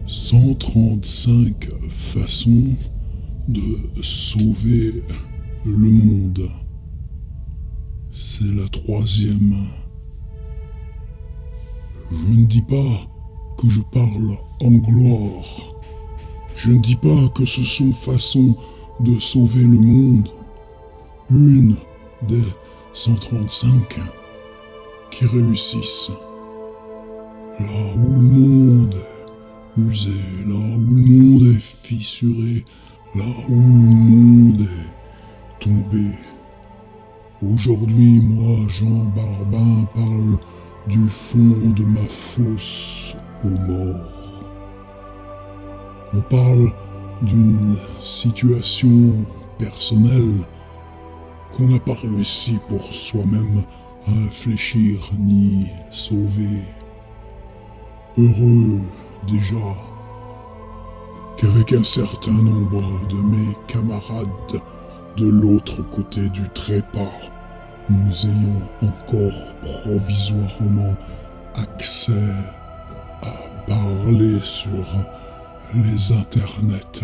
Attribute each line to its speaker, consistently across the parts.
Speaker 1: 135 façons de sauver le monde. C'est la 3e. Je ne dis pas que je parle en gloire. Je ne dis pas que ce sont façons de sauver le monde. Une des 135 qui réussissent. Là où le monde est usé, là où le monde est fissuré, là où le monde est tombé. Aujourd'hui, moi, Jean Barbin, parle du fond de ma fosse aux morts. On parle d'une situation personnelle qu'on n'a pas réussi pour soi-même à infléchir ni sauver. Heureux déjà qu'avec un certain nombre de mes camarades de l'autre côté du trépas, nous ayons encore provisoirement accès à parler sur les internets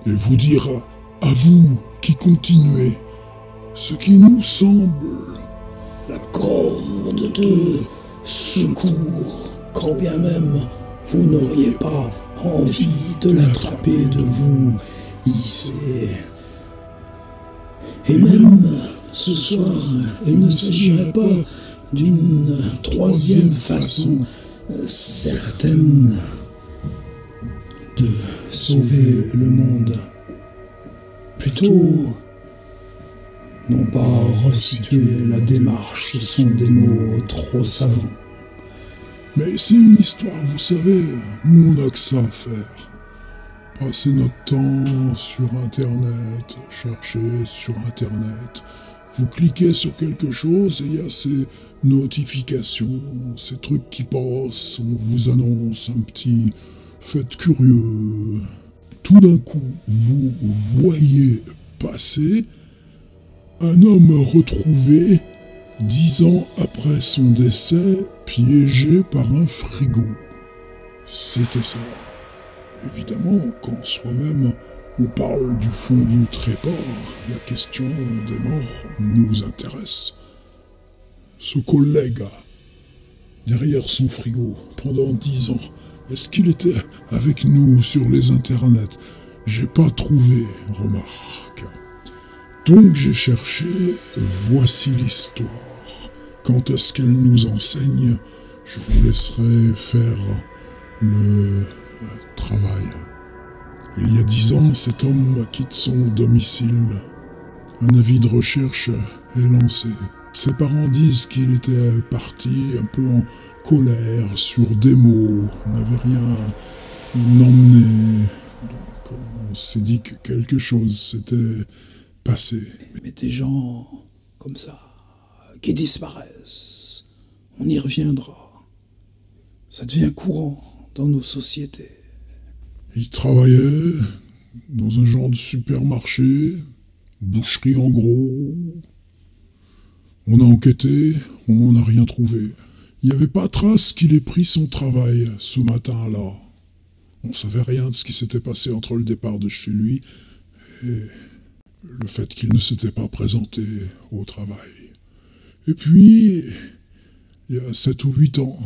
Speaker 1: et vous dire à vous qui continuez ce qui nous semble
Speaker 2: la corde de secours, quand bien même vous n'auriez pas envie de l'attraper de vous hisser. Et même ce soir, il ne s'agirait pas d'une 3e façon certaine de sauver le monde. Plutôt, non pas resituer la démarche, ce sont des mots trop savants.
Speaker 1: Mais c'est une histoire, vous savez, nous on n'a que ça à faire. Passer notre temps sur Internet, chercher sur Internet. Vous cliquez sur quelque chose et il y a ces notifications, ces trucs qui passent, on vous annonce un petit fait curieux. Tout d'un coup, vous voyez passer un homme retrouvé 10 ans après son décès, piégé par un frigo. C'était ça. Évidemment, quand soi-même on parle du fond du trépas, la question des morts nous intéresse. Ce collègue, derrière son frigo, pendant 10 ans, est-ce qu'il était avec nous sur les internets? J'ai pas trouvé, remarque. Donc j'ai cherché, voici l'histoire. Quand est-ce qu'elle nous enseigne? Je vous laisserai faire le travail. Il y a 10 ans, cet homme quitte son domicile. Un avis de recherche est lancé. Ses parents disent qu'il était parti un peu en colère sur des mots, n'avait rien emmené. Donc on s'est dit que quelque chose s'était passé.
Speaker 2: Mais des gens comme ça, qui disparaissent, on y reviendra. Ça devient courant dans nos sociétés.
Speaker 1: Il travaillait dans un genre de supermarché, boucherie en gros. On a enquêté, on n'a rien trouvé. Il n'y avait pas trace qu'il ait pris son travail ce matin-là. On ne savait rien de ce qui s'était passé entre le départ de chez lui et le fait qu'il ne s'était pas présenté au travail. Et puis, il y a 7 ou 8 ans,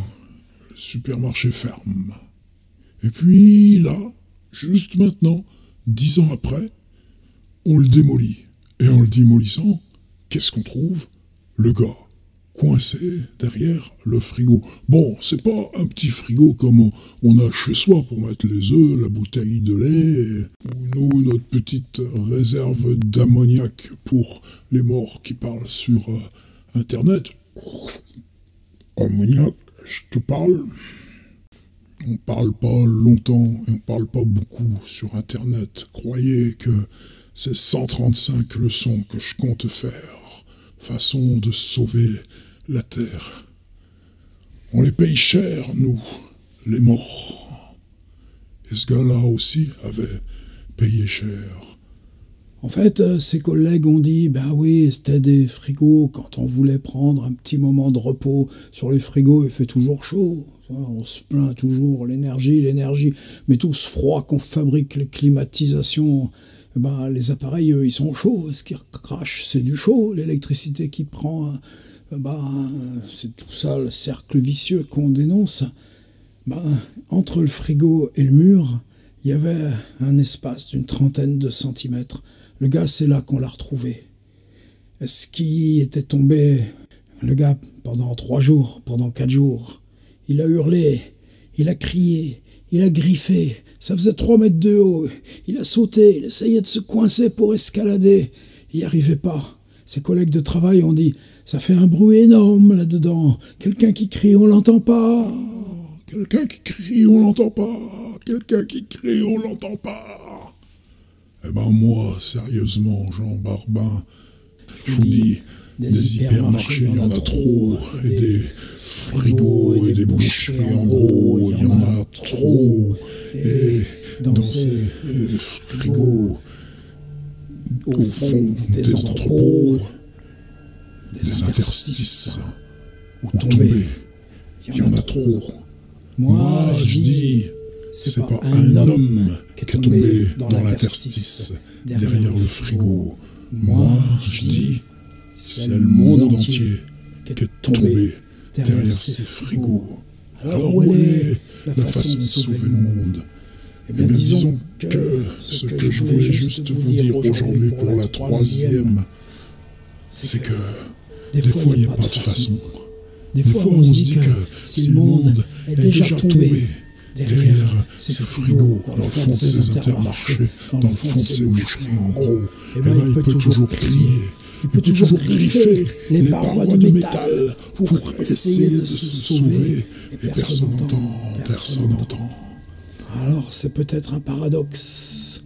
Speaker 1: le supermarché ferme. Et puis là, juste maintenant, 10 ans après, on le démolit. Et en le démolissant, qu'est-ce qu'on trouve? Le gars, coincé derrière le frigo. Bon, c'est pas un petit frigo comme on a chez soi pour mettre les œufs, la bouteille de lait, ou nous, notre petite réserve d'ammoniac pour les morts qui parlent sur Internet. Ammoniac, je te parle. On parle pas longtemps et on parle pas beaucoup sur Internet. Croyez que ces 135 leçons que je compte faire, façon de sauver la Terre. On les paye cher, nous, les morts. Et ce gars-là aussi avait payé cher.
Speaker 2: En fait, ses collègues ont dit, ben oui, c'était des frigos. Quand on voulait prendre un petit moment de repos sur les frigos, il fait toujours chaud. On se plaint toujours, l'énergie, mais tout ce froid qu'on fabrique, les climatisations, les appareils, ils sont chauds, ce qui crache, c'est du chaud, l'électricité qui prend, c'est tout ça, le cercle vicieux qu'on dénonce. Entre le frigo et le mur, il y avait un espace d'une 30aine de centimètres. Le gars, c'est là qu'on l'a retrouvé. Est-ce qu'il était tombé? Le gars, pendant 3 jours, pendant 4 jours, il a hurlé, il a crié, il a griffé, ça faisait 3 mètres de haut, il a sauté, il essayait de se coincer pour escalader, il n'y arrivait pas. Ses collègues de travail ont dit « Ça fait un bruit énorme là-dedans, quelqu'un qui crie, on l'entend pas !»
Speaker 1: Quelqu'un qui crie, on l'entend pas. Quelqu'un qui crie, on l'entend pas. Moi, sérieusement, Jean Barbin, je vous dis, des hypermarchés, il y en a trop. Et des frigos et des boucheries, en gros, il y en a trop. Et dans ces frigos, au fond des entrepôts, des interstices, où tomber, il y en a trop. Moi, je dis, c'est pas un homme qui est tombé dans l'interstice, derrière le frigo. Moi, je dis, c'est le monde entier qui est tombé derrière ces frigos. Alors où est la façon de sauver le monde? Eh bien, disons que ce que je voulais juste vous dire aujourd'hui pour la 3e, c'est que des fois, il n'y a pas de façon. Des fois, on se dit que si le monde est déjà tombé derrière ces frigos, dans le fond de ces intermarchés, dans le fond de ces boucheries, en gros, il peut toujours crier, il peut toujours griffer les parois de métal pour essayer de se sauver, et personne n'entend.
Speaker 2: Alors c'est peut-être un paradoxe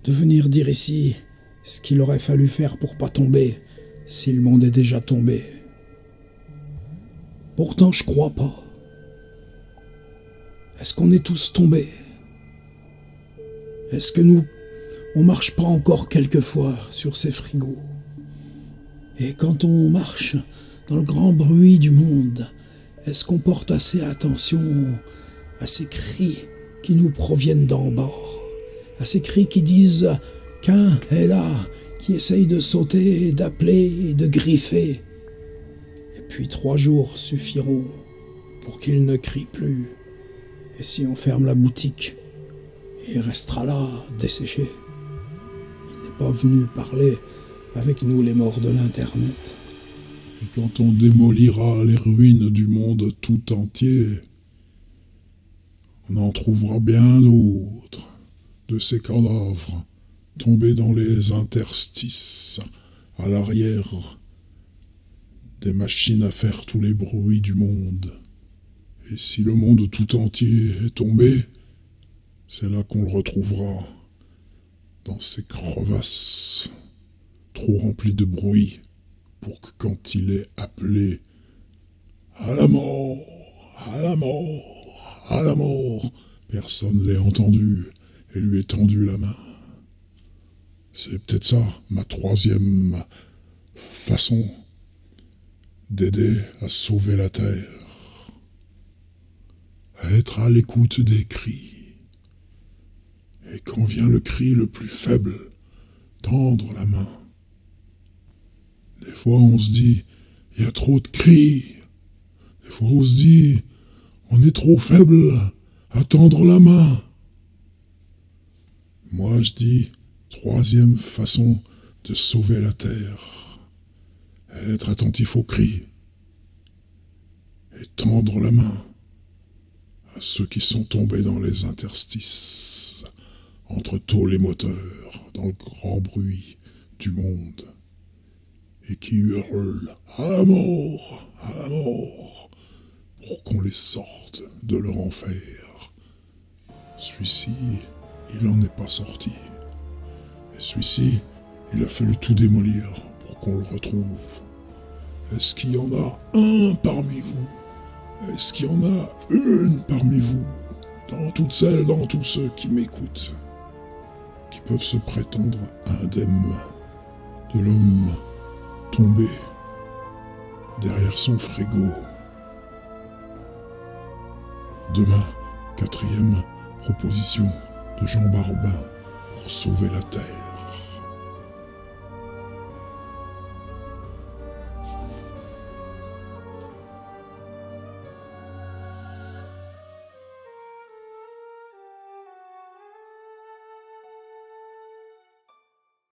Speaker 2: de venir dire ici ce qu'il aurait fallu faire pour pas tomber si le monde est déjà tombé. Pourtant, je crois pas. Est-ce qu'on est tous tombés? Est-ce que on marche pas encore quelquefois sur ces frigos? Et quand on marche dans le grand bruit du monde, est-ce qu'on porte assez attention à ces cris qui nous proviennent d'en bas? À ces cris qui disent qu'un est là, qui essaye de sauter, d'appeler, de griffer. Puis 3 jours suffiront pour qu'il ne crie plus. Et si on ferme la boutique, il restera là, desséché. Il n'est pas venu parler avec nous les morts de l'Internet.
Speaker 1: Et quand on démolira les ruines du monde tout entier, on en trouvera bien d'autres, de ces cadavres tombés dans les interstices à l'arrière des machines à faire tous les bruits du monde. Et si le monde tout entier est tombé, c'est là qu'on le retrouvera, dans ces crevasses trop remplies de bruit, pour que quand il est appelé à la mort, à la mort, à la mort, personne l'ait entendu et lui ait tendu la main. C'est peut-être ça, ma 3e façon d'aider à sauver la Terre. À être à l'écoute des cris. Et quand vient le cri le plus faible, tendre la main. Des fois on se dit, il y a trop de cris. Des fois on se dit, on est trop faible à tendre la main. Moi je dis, 3e façon de sauver la Terre. Être attentif aux cris et tendre la main à ceux qui sont tombés dans les interstices, entre tôles et moteurs, dans le grand bruit du monde, et qui hurlent à la mort, pour qu'on les sorte de leur enfer. Celui-ci, il n'en est pas sorti. Et celui-ci, il a fallu tout démolir pour qu'on le retrouve. Est-ce qu'il y en a un parmi vous? Est-ce qu'il y en a une parmi vous, dans toutes celles, dans tous ceux qui m'écoutent, qui peuvent se prétendre indemnes de l'homme tombé derrière son frigo? Demain, 4e proposition de Jean Barbin pour sauver la Terre.